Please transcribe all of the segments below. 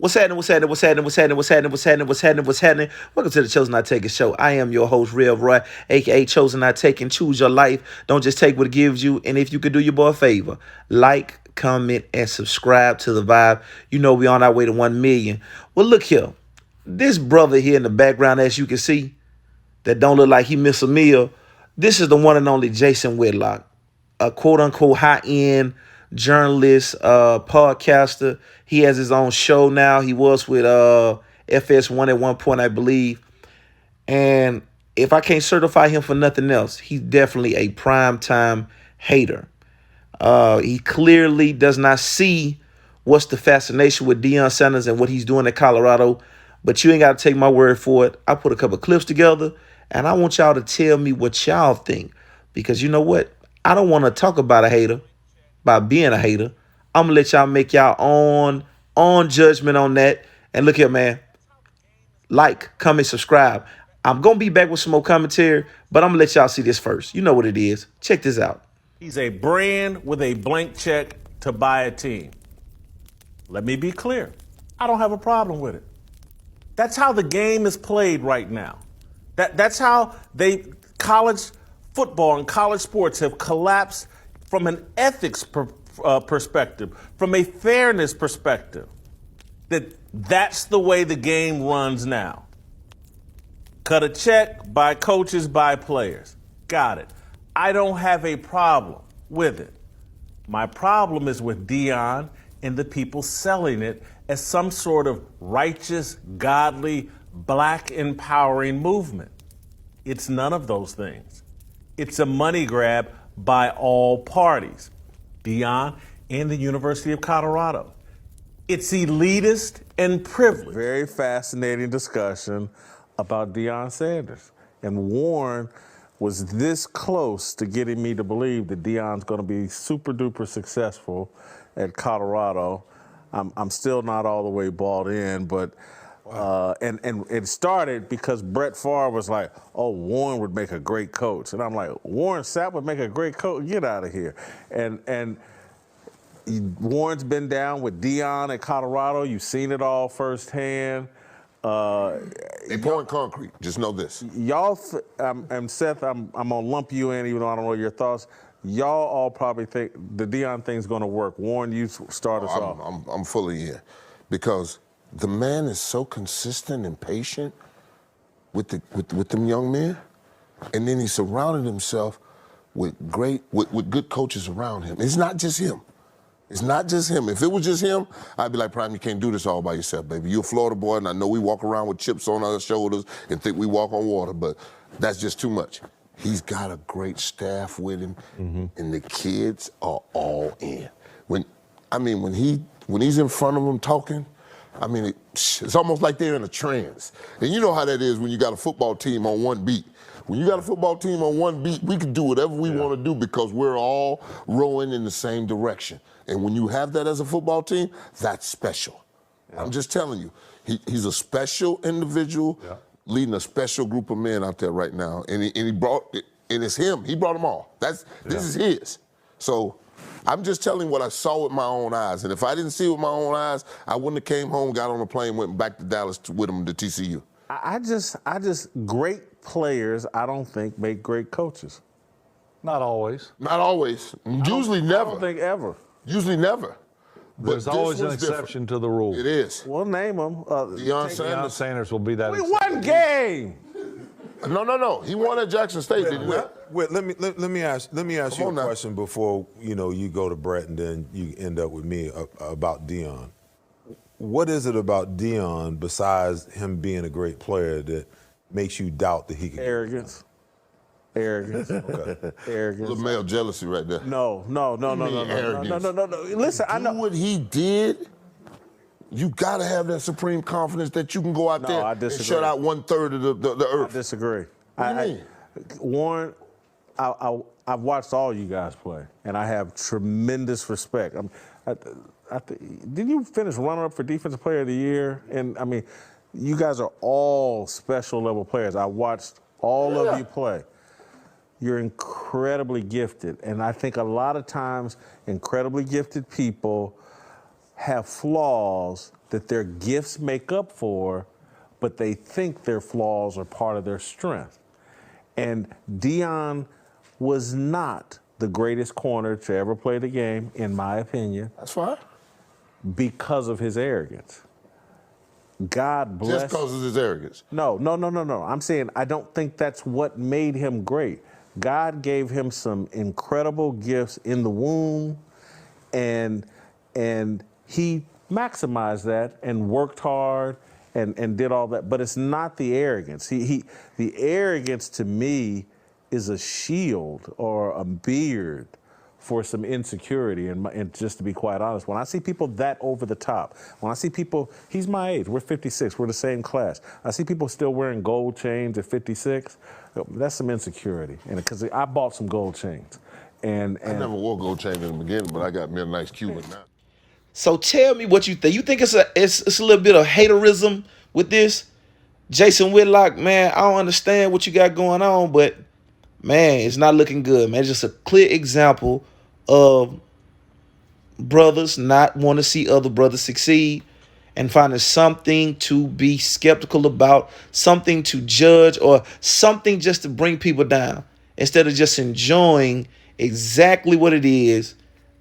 What's happening? What's happening? What's happening? What's happening? What's happening? What's happening? What's happening? What's happening? Welcome to the Chosen Not Taking Show. I am your host, Rev Roy, aka Chosen Not Taking. Choose your life. Don't just take what it gives you. And if you could do your boy a favor, like, comment, and subscribe to the vibe. You know we on our way to 1 million. Well, look here. This brother here in the background, as you can see, that don't look like he missed a meal. This is the one and only Jason Whitlock, a quote unquote high end journalist, podcaster. He has his own show now. He was with FS1 at one point, I believe. And if I can't certify him for nothing else, he's definitely a primetime hater. He clearly does not see what's the fascination with Deion Sanders and what he's doing at Colorado. But you ain't got to take my word for it. I put a couple of clips together, and I want y'all to tell me what y'all think. Because you know what? I don't want to talk about a hater, by being a hater. I'm going to let y'all make y'all own judgment on that. And look here, man. Like, comment, subscribe. I'm going to be back with some more commentary, but I'm going to let y'all see this first. You know what it is. Check this out. He's a brand with a blank check to buy a team. Let me be clear. I don't have a problem with it. That's how the game is played right now. That's how college football and college sports have collapsed from an ethics perspective, from a fairness perspective. That's the way the game runs now. Cut a check, buy coaches, buy players. Got it. I don't have a problem with it. My problem is with Deion and the people selling it as some sort of righteous, godly, black empowering movement. It's none of those things. It's a money grab by all parties, Deion and the University of Colorado. It's elitist and privileged. Very fascinating discussion about Deion Sanders. And Warren was this close to getting me to believe that Deion's going to be super duper successful at Colorado. I'm still not all the way bought in, but and it started because Brett Favre was like, "Oh, Warren would make a great coach," and I'm like, "Warren Sapp would make a great coach? Get out of here!" And Warren's been down with Deion at Colorado. You've seen it all firsthand. They pouring concrete. Just know this. Y'all, and Seth, I'm gonna lump you in, even though I don't know your thoughts. Y'all all probably think the Deion thing's gonna work. Warren, you start us off. I'm fully in, because the man is so consistent and patient with them young men, and then he surrounded himself with good coaches around him. It's not just him. It's not just him. If it was just him, I'd be like, Prime, you can't do this all by yourself, baby. You're a Florida boy, and I know we walk around with chips on our shoulders and think we walk on water, but that's just too much. He's got a great staff with him, and the kids are all in. When he's in front of them talking, it's almost like they're in a trance. And you know how that is when you got a football team on one beat. When you got a football team on one beat, we can do whatever we want to do because we're all rowing in the same direction. And when you have that as a football team, that's special. Yeah. I'm just telling you, he's a special individual leading a special group of men out there right now. And he brought it, and it's him. He brought them all. This is his. So I'm just telling what I saw with my own eyes. And if I didn't see it with my own eyes, I wouldn't have came home, got on a plane, went back to Dallas with him to TCU. I just great players, I don't think, make great coaches. Not always. Not always. Usually never. I don't think ever. Usually never. There's always an exception to the rule. It is. We'll name them. Deion Sanders will be that. We won game. No. He won at Jackson State, didn't he? Wait, let me ask you a question before you go to Brett and then you end up with me about Deion. What is it about Deion besides him being a great player that makes you doubt that he can? Arrogance. Okay. Arrogance. A little male jealousy right there. No. Listen, I know what he did. You gotta have that supreme confidence that you can go out there and shut out 1/3 of the earth. I disagree. What do you mean? Warren, I've watched all you guys play, and I have tremendous respect. Didn't you finish runner-up for Defensive Player of the Year? And you guys are all special level players. I watched all of you play. You're incredibly gifted, and I think a lot of times incredibly gifted people have flaws that their gifts make up for, but they think their flaws are part of their strength. And Deion was not the greatest corner to ever play the game, in my opinion. That's fine. Because of his arrogance. God bless. Just because of his arrogance. No. I'm saying I don't think that's what made him great. God gave him some incredible gifts in the womb, and he maximized that and worked hard and did all that. But it's not the arrogance. The arrogance to me is a shield or a beard for some insecurity. And just to be quite honest, when I see people that over the top, when I see people, he's my age, we're 56, we're the same class. I see people still wearing gold chains at 56, that's some insecurity. And because I bought some gold chains. And I never wore gold chain in the beginning, but I got me a nice Cuban now. So tell me what you think. You think it's a little bit of haterism with this? Jason Whitlock, man, I don't understand what you got going on, but man, it's not looking good, man. It's just a clear example of brothers not want to see other brothers succeed and finding something to be skeptical about, something to judge, or something just to bring people down instead of just enjoying exactly what it is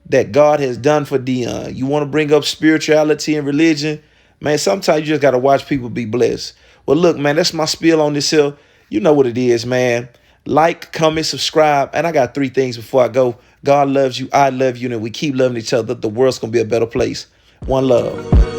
that God has done for Deion. You want to bring up spirituality and religion? Man, sometimes you just got to watch people be blessed. Well, look, man, that's my spiel on this hill. You know what it is, man. Like, comment, subscribe. And I got 3 things before I go. God loves you. I love you. And if we keep loving each other, the world's going to be a better place. One love.